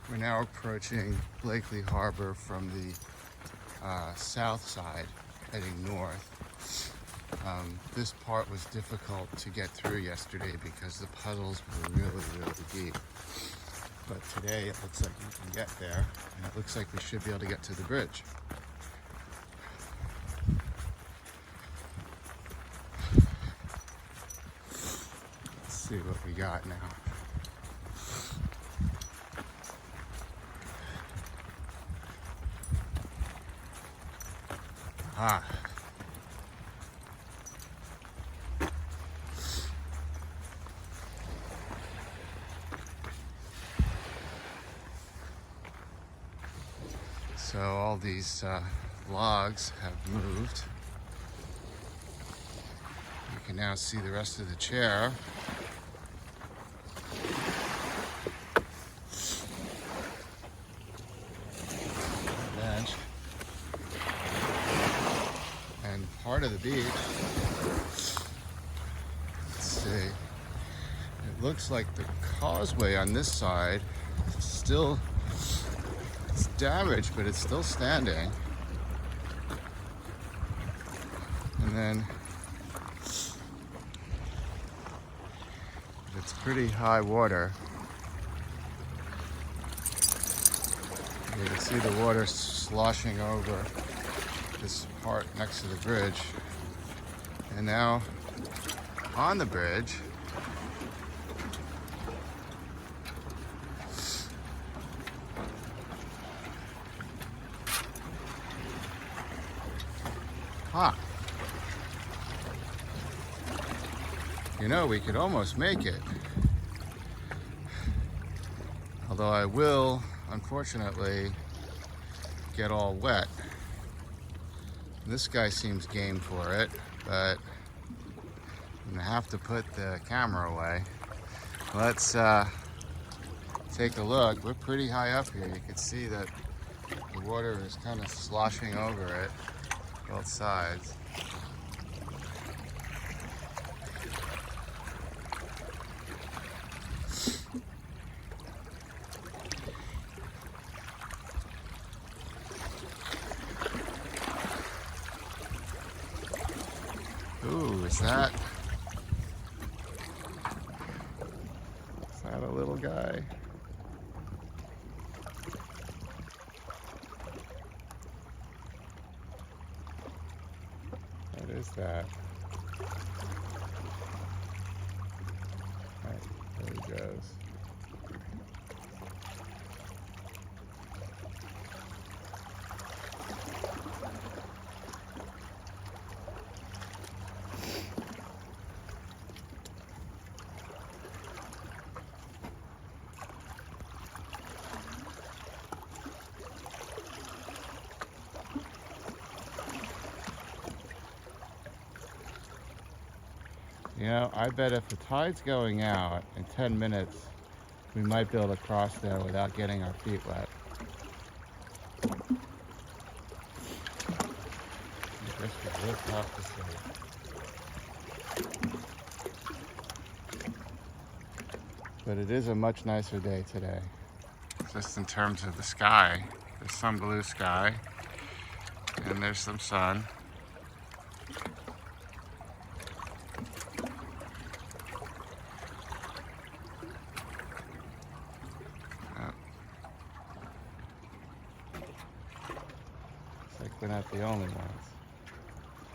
We're now approaching Blakely Harbor from the south side, heading north. This part was difficult to get through yesterday because the puddles were really, really deep. But today it looks like we can get there, and it looks like we should be able to get to the bridge. Let's see what we got now. Ah. So all these logs have moved. You can now see the rest of the chair. Bench. And part of the beach. Let's see. It looks like the causeway on this side is still damaged, but it's still standing. And then it's pretty high water. You can see the water sloshing over this part next to the bridge. And now on the bridge, you know, we could almost make it. Although I will, unfortunately, get all wet. This guy seems game for it, but I'm gonna have to put the camera away. Let's take a look. We're pretty high up here. You can see that the water is kind of sloshing over it, both sides. Ooh, is that a little guy? What is that? Right, there he goes. You know, I bet if the tide's going out in 10 minutes, we might be able to cross there without getting our feet wet. This is real tough to see. But it is a much nicer day today. Just in terms of the sky, there's some blue sky, and there's some sun. Like we're not the only ones.